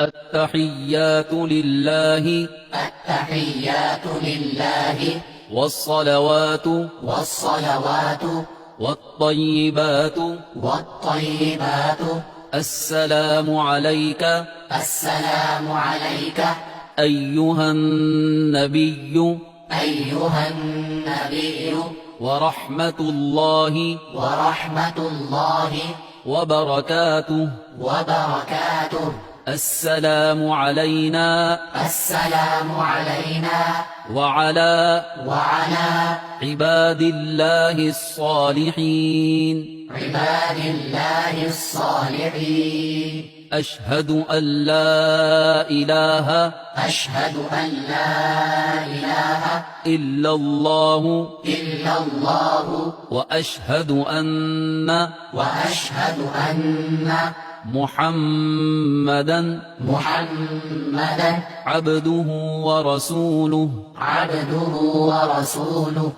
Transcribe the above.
التحيات لله التحيات لله والصلوات والطيبات والطيبات السلام عليك السلام عليك أيها النبي أيها النبي ورحمة الله وبركاته السلام علينا السلام علينا وعلى وعلى عباد الله الصالحين أشهد أن لا إله أشهد أن لا إله إلا الله إلا الله وأشهد أن محمدا محمدا عبده ورسوله عبده ورسوله